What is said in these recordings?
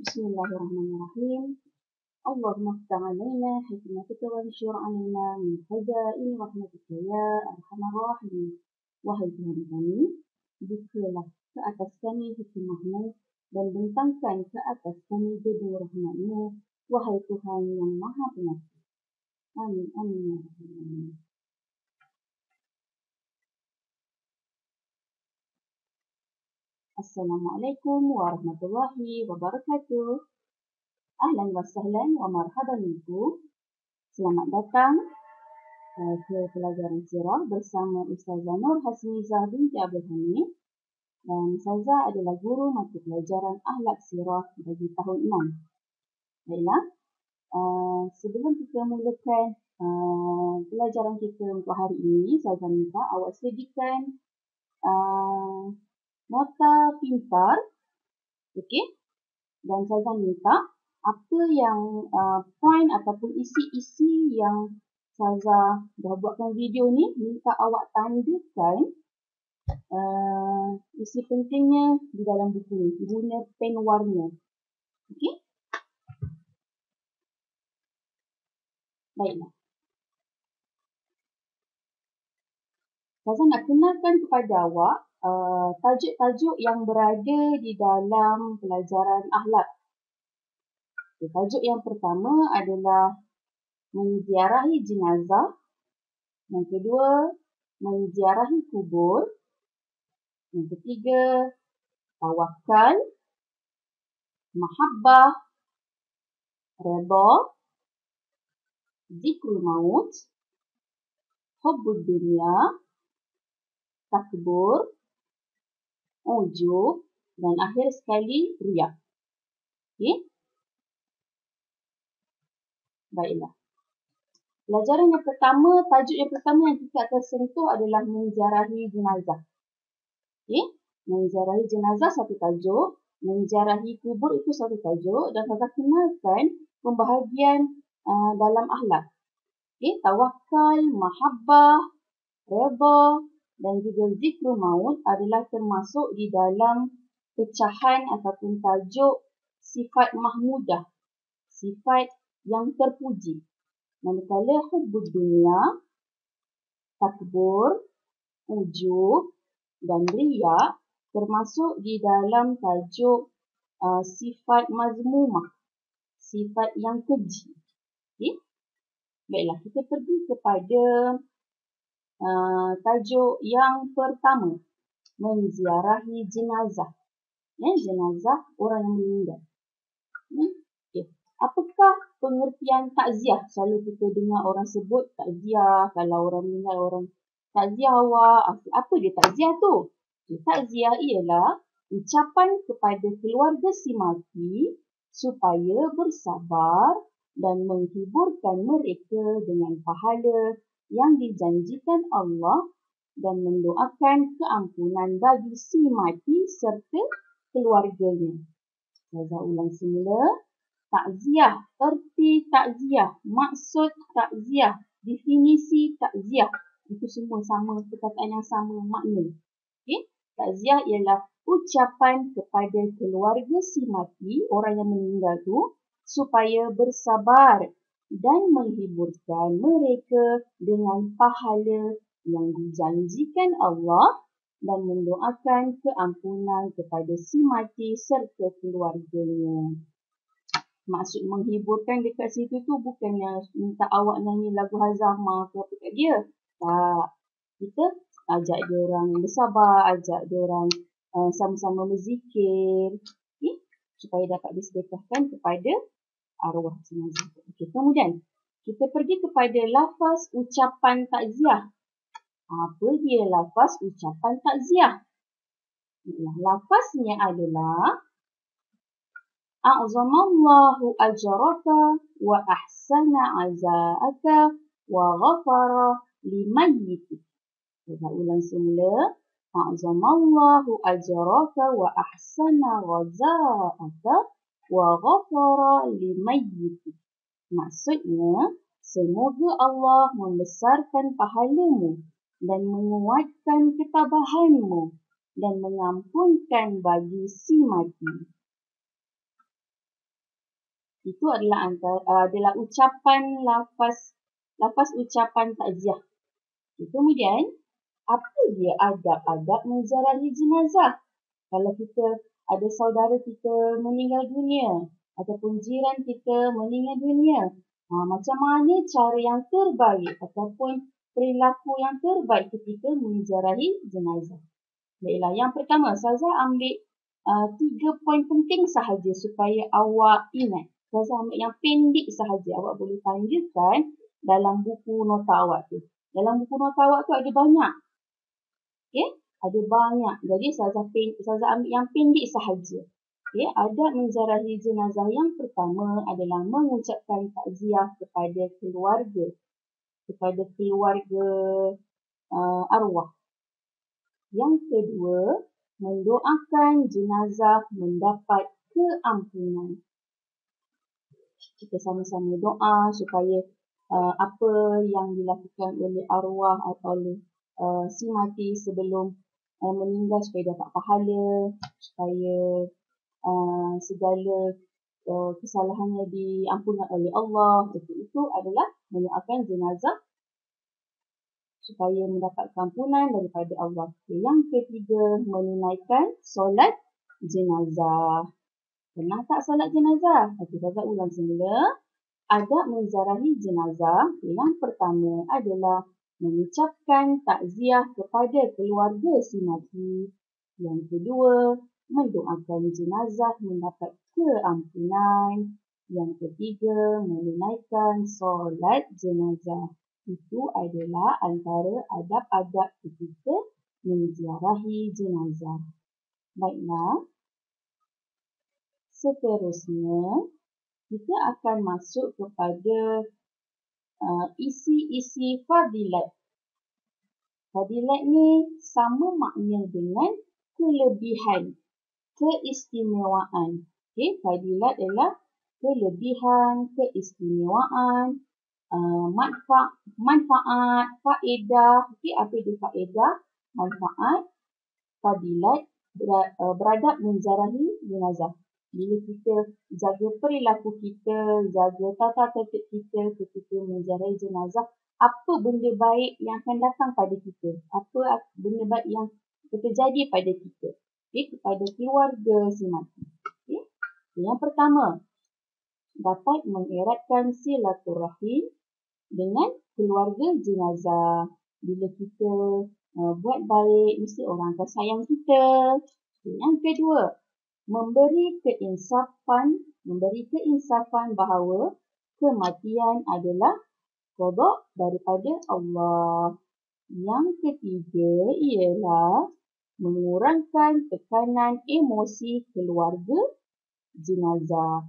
Bismillahirrahmanirrahim. Allahumma ftah alaina hikmataka wa anshur alaina min khazaini rahmatika ya arhamar rahimin. Wahai Tuhan kami, bukalah ke atas kami hikmahmu dan bentangkan ke atas kami gedung rahmatmu. Wahai Tuhan yang Maha Pengasih. Amin. Amin. Ya Rabbal Alamin. Assalamualaikum warahmatullahi wabarakatuh. Ahlan wa sahlan wa marhaban bikum. Selamat datang ke pelajaran sirah bersama Ustazah Nur Hasmizah binti Abdul Hamid. Dan Ustazah adalah guru mata pelajaran akhlak sirah bagi tahun 6. Baiklah, sebelum kita mulakan pelajaran kita untuk hari ini, Ustazah minta awak sediakan nota pintar. Okey? Dan Ustazah minta apa yang point ataupun isi-isi yang Ustazah dah buatkan video ni, minta awak tandakan isi pentingnya di dalam buku ni guna pen warna. Okey? Baiklah. Ustazah nak kenalkan kepada awak tajuk-tajuk yang berada di dalam pelajaran akhlak. Tajuk yang pertama adalah menziarahi jenazah. Yang kedua, menziarahi kubur. Yang ketiga, tawakal, mahabbah, redha, zikrul maut, hubbud dunia, takbur, ujub, dan akhir sekali riya. Okey? Baiklah. Pelajaran yang pertama, tajuk yang pertama yang kita akan sentuh adalah menziarahi jenazah. Okey? Menziarahi jenazah satu tajuk, menziarahi kubur itu satu tajuk, dan kita kenalkan pembahagian dalam akhlak. Okey? Tawakal, mahabbah, redha dan juga zikrul maut adalah termasuk di dalam pecahan ataupun tajuk sifat mahmudah, sifat yang terpuji. Manakala hubbud dunia, takbur, ujub dan riya termasuk di dalam tajuk sifat mazmumah, sifat yang keji. Okay? Baiklah, kita pergi kepada tajuk yang pertama, menziarahi jenazah. Jenazah orang yang meninggal. Okay. Apakah pengertian takziah? Selalu kita dengar orang sebut takziah, kalau orang meninggal orang takziah awak. Apa dia takziah tu? Takziah ialah ucapan kepada keluarga si mati supaya bersabar dan menghiburkan mereka dengan pahala yang dijanjikan Allah dan mendoakan keampunan bagi si mati serta keluarganya. Saya ulang semula. Takziah, erti takziah, maksud takziah, definisi takziah. Itu semua sama, perkataan yang sama makna. Okay? Takziah ialah ucapan kepada keluarga si mati, orang yang meninggal tu, supaya bersabar dan menghiburkan mereka dengan pahala yang dijanjikan Allah dan mendoakan keampunan kepada si mati serta keluarganya. Maksud menghiburkan dekat situ tu bukannya minta awak nyanyi lagu Hazama ke apa kat dia. Tak. Kita ajak dia orang bersabar, ajak dia orang sama-sama berzikir. Okay? Supaya dapat disedekahkan kepada arwah jenazah. Okay. Kemudian, kita pergi kepada lafaz ucapan takziah. Apa dia lafaz ucapan takziah? Lafaznya adalah A'zamallahu ajraka wa ahsana azaaka wa ghafara limayyitik. Kita ulang semula. A'zamallahu ajraka wa ahsana azaaka wa ghafara limayyitik. Maksudnya, semoga Allah membesarkan pahalamu dan menguatkan ketabahanmu dan mengampunkan bagi si mati. Itu adalah ucapan lafaz ucapan takziah. Kemudian, apa dia adab-adab menziarahi jenazah? Kalau kita ada saudara kita meninggal dunia ataupun jiran kita meninggal dunia, macam mana cara yang terbaik ataupun perilaku yang terbaik ketika menziarahi jenazah? Baiklah, yang pertama, Saza ambil 3 poin penting sahaja supaya awak ingat. Saza ambil yang pendek sahaja. Awak boleh tandakan dalam buku nota awak tu. Dalam buku nota awak tu ada banyak. Okay? Ada banyak. Jadi Saza ambil yang pendek sahaja. Okay? Adab menziarahi jenazah yang pertama adalah mengucapkan takziah kepada keluarga. Kepada keluarga arwah. Yang kedua, mendoakan jenazah mendapat keampunan. Kita sama-sama doa supaya apa yang dilakukan oleh arwah atau oleh si mati sebelum meninggal supaya dapat pahala, supaya segala kesalahannya diampunkan oleh Allah. Itu adalah mendoakan jenazah supaya mendapat ampunan daripada Allah. Yang ketiga, menunaikan solat jenazah. Pernah tak solat jenazah? Kita ulang semula. Adab menziarahi jenazah. Yang pertama adalah mengucapkan takziah kepada keluarga si mati. Yang kedua, mendoakan jenazah mendapat keampunan. Yang ketiga, menunaikan solat jenazah. Itu adalah antara adab-adab ketika menziarahi jenazah. Baiklah, seterusnya kita akan masuk kepada isi-isi fadilat. Fadilat ni sama makna dengan kelebihan, keistimewaan. Okay, fadilat adalah kelebihan, keistimewaan, manfaat, faedah. Okay, apa dia faedah, manfaat, fadilat, beradab menziarahi jenazah. Bila kita jaga perilaku kita, jaga tata tertib kita ketika menziarahi jenazah, apa benda baik yang akan datang pada kita? Apa benda baik yang terjadi pada kita? Okay, kepada keluarga si mati. Okay. Yang pertama, dapat mengeratkan silaturahim dengan keluarga jenazah. Bila kita buat baik, mesti orang akan sayang kita. Yang kedua, memberi keinsafan bahawa kematian adalah qada daripada Allah. Yang ketiga ialah mengurangkan tekanan emosi keluarga jenazah.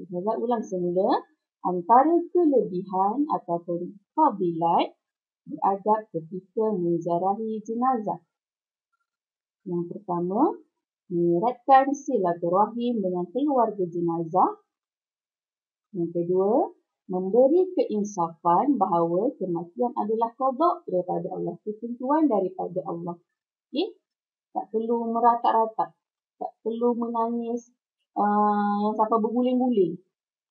Kita ulang semula. Antara kelebihan ataupun fadilat beradab ketika menziarahi jenazah. Yang pertama, mengeratkan silaturahim dengan keluarga jenazah. Yang kedua, memberi keinsafan bahawa kematian adalah qada daripada Allah, ketentuan daripada Allah. Okay? Tak perlu meratak-ratak, tak perlu menangis yang sampai berguling-guling.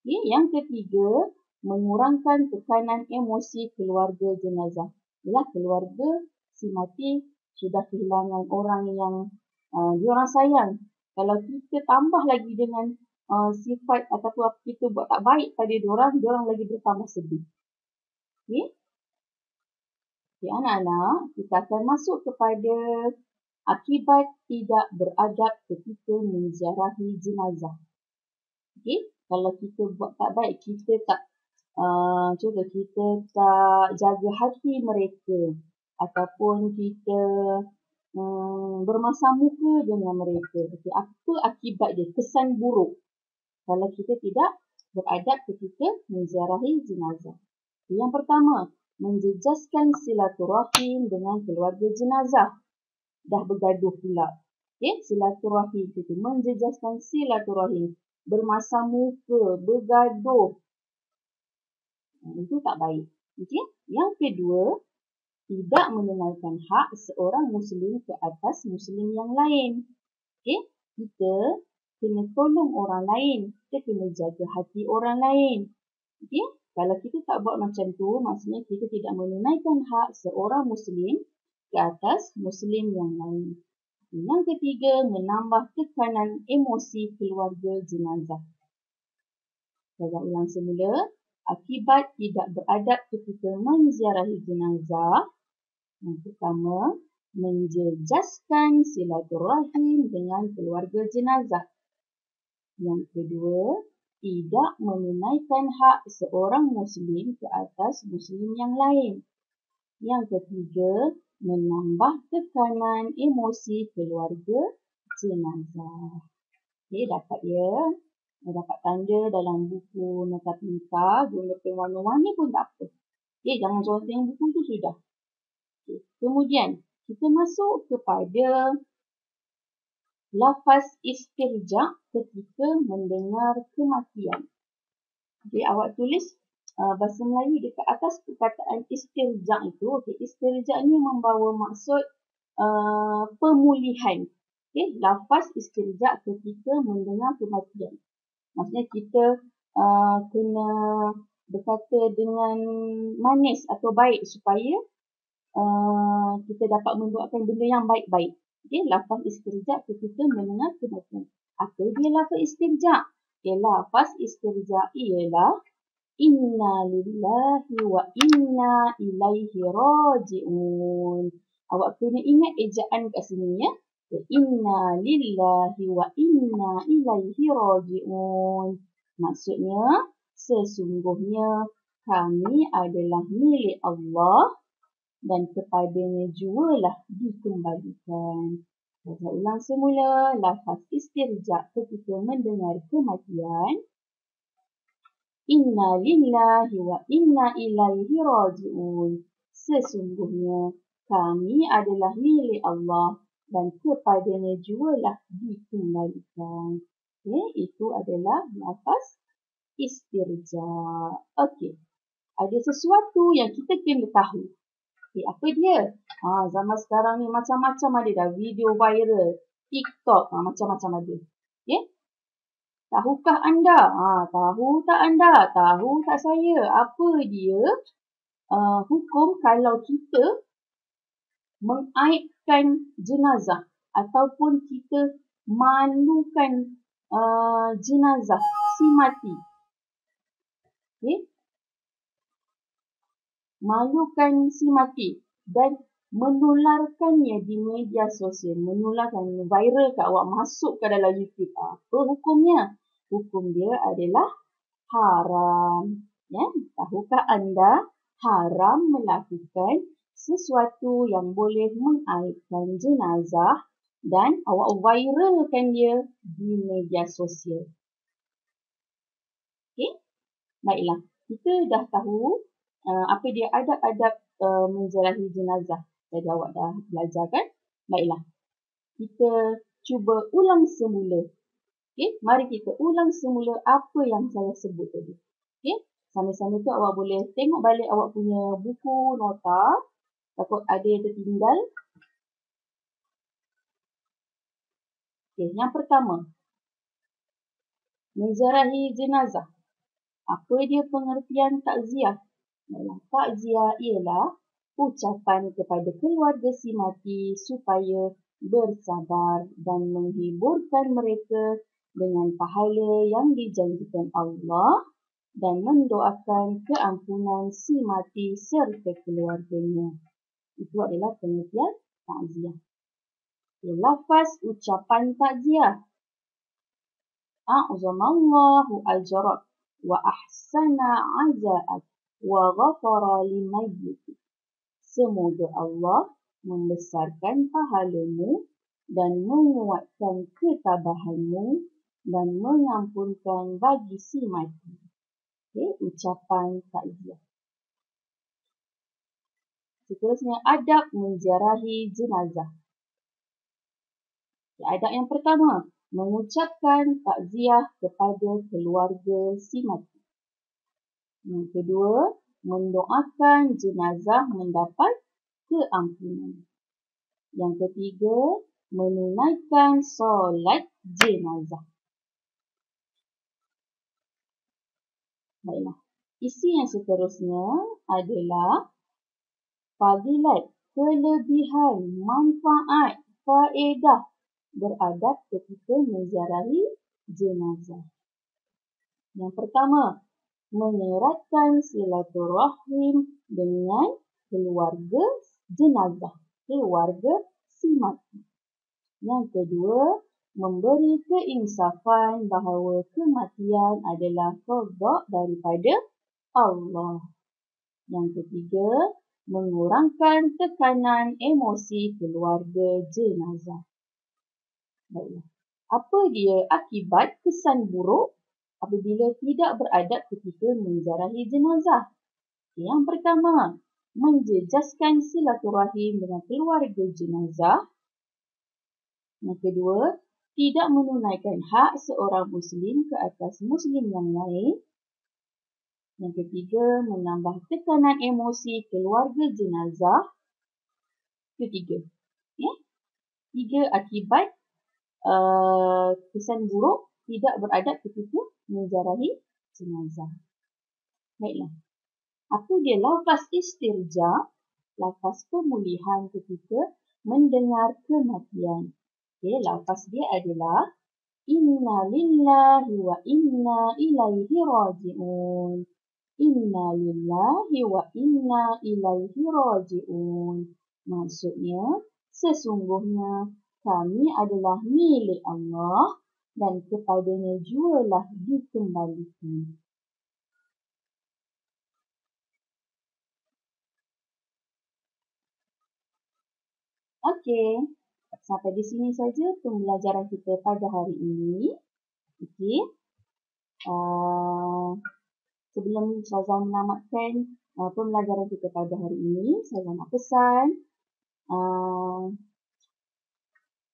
Okay? Yang ketiga, mengurangkan tekanan emosi keluarga jenazah. Ialah keluarga si mati sudah kehilangan orang yang diorang sayang. Kalau kita tambah lagi dengan sifat ataupun apa kita buat tak baik pada diorang lagi bertambah sedih. Okay? Okay, anak-anak, kita akan masuk kepada akibat tidak beradab ketika menziarahi jenazah. Okay? Kalau kita buat tak baik, kita tak jaga hati mereka ataupun kita bermasam muka dengan mereka. Okay, apa akibat dia? Kesan buruk kalau kita tidak beradab ketika menziarahi jenazah. Yang pertama, menjejaskan silaturahim dengan keluarga jenazah. Dah bergaduh pula. Okay, silaturahim kita menjejaskan silaturahim, bermasam muka, bergaduh. Itu tak baik. Okay? Yang kedua, tidak menunaikan hak seorang Muslim ke atas Muslim yang lain. Okay? Kita kena tolong orang lain. kita kena jaga hati orang lain. Okey? Kalau kita tak buat macam tu, maksudnya kita tidak menunaikan hak seorang Muslim ke atas Muslim yang lain. Yang ketiga, menambah tekanan emosi keluarga jenazah. Saya ulang semula. Akibat tidak beradab ketika menziarahi jenazah. Yang pertama, menjejaskan silaturahim dengan keluarga jenazah. Yang kedua, tidak menunaikan hak seorang Muslim ke atas Muslim yang lain. Yang ketiga, menambah tekanan emosi keluarga jenazah. Okey, dapat ya? Dapat tanda dalam buku nota pintar, guna pen warna-warni pun tak apa. Okey, jangan seorang tengok buku tu sudah. Okay. Kemudian, kita masuk kepada lafaz istirja ketika mendengar kematian. Okay, awak tulis bahasa Melayu dekat atas perkataan istirja itu. Okay, istirja ni membawa maksud pemulihan. Okay, lafaz istirja ketika mendengar kematian. Maksudnya kita kena berkata dengan manis atau baik supaya kita dapat membuatkan benda yang baik-baik. Okay, lafaz istirja ketika mendengar kematian. Apa dia lafaz istirja? Okay, lafaz istirja ialah inna lillahi wa inna ilaihi raji'un. Awak kena ingat ejaan kat sini ya. Okay, inna lillahi wa inna ilaihi raji'un. Maksudnya, sesungguhnya kami adalah milik Allah dan kepadanya jualah dikembalikan. Saya ulang semula, lafaz istirja ketika mendengar kematian. Inna lillahi wa inna ilaihi raji'un. Sesungguhnya kami adalah milik Allah dan kepadanya jualah dikembalikan. Okay, itu adalah lafaz istirja. Okey. Ada sesuatu yang kita kena tahu. Okay, apa dia? Zaman sekarang ni macam-macam ada dah. Video viral, TikTok, macam-macam ada. Okay? Tahukah anda? Tahu tak anda? Tahu tak saya? Apa dia hukum kalau kita mengaibkan jenazah ataupun kita malukan jenazah si mati? Okay? Malukan si mati dan menularkannya di media sosial, menularkan viral kat awak, masuk ke dalam YouTube. Apa hukumnya? Hukum dia adalah haram. Ya, tahukah anda haram melakukan sesuatu yang boleh mengaibkan jenazah dan awak viralkan dia di media sosial. Okey? Baiklah, kita dah tahu apa dia adab-adab menziarahi jenazah. Jadi awak dah belajar kan? Baiklah. Kita cuba ulang semula. Okey, mari kita ulang semula apa yang saya sebut tadi. Okey, sambil-sambil tu awak boleh tengok balik awak punya buku nota. Takut ada yang tertinggal. Okey, yang pertama. Menziarahi jenazah. Apa dia pengertian takziah? Takziah ialah ucapan kepada keluarga si mati supaya bersabar dan menghiburkan mereka dengan pahala yang dijanjikan Allah dan mendoakan keampunan si mati serta keluarganya. Itu adalah pengertian takziah. Lafaz ucapan takziah. A'zamallahu ajrak wa ahsana aza'at wa ghafara limayyit. Semoga Allah membesarkan pahalamu dan menguatkan ketabahanmu dan mengampunkan bagi si mati. Okay, ucapan takziah. Seterusnya, adab menziarahi jenazah. Okay, adab yang pertama, mengucapkan takziah kepada keluarga si mati. Yang kedua, mendoakan jenazah mendapat keampunan. Yang ketiga, menunaikan solat jenazah. Baiklah. Isi yang seterusnya adalah fadilat, kelebihan, manfaat, faedah beradab ketika menziarahi jenazah. Yang pertama, mengeratkan silaturahim dengan keluarga jenazah, keluarga si mati. Yang kedua, memberi keinsafan bahawa kematian adalah qada daripada Allah. Yang ketiga, mengurangkan tekanan emosi keluarga jenazah. Baiklah. Apa dia akibat kesan buruk apabila tidak beradab ketika menziarahi jenazah? Yang pertama, menjejaskan silaturahim dengan keluarga jenazah. Yang kedua, tidak menunaikan hak seorang Muslim ke atas Muslim yang lain. Yang ketiga, menambah tekanan emosi keluarga jenazah. Ketiga, tiga akibat kesan buruk tidak beradab ketika menziarahi jenazah. Baiklah. Apa dia lafaz istirja? Lafaz pemulihan ketika mendengar kematian. Lafaz dia adalah Inna lillahi wa inna ilaihi raji'un. Inna lillahi wa inna ilaihi raji'un. Maksudnya, sesungguhnya kami adalah milik Allah dan kepadanya jualah dikembalikan. Okey, sampai di sini saja pembelajaran kita pada hari ini. Okey. Sebelum Ustazah menamatkan pembelajaran kita pada hari ini, saya nak pesan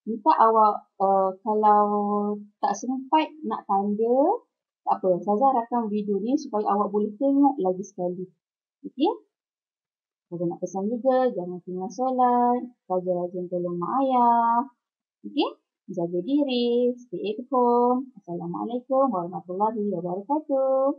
minta awak kalau tak sempat nak tanda, tak apa, Ustazah rakam video ni supaya awak boleh tengok lagi sekali. Okey? Ustazah nak pesan juga, jangan tinggal solat, rajin-rajin tolong mak ayah. Okey? Jaga diri, stay at home. Assalamualaikum warahmatullahi wabarakatuh.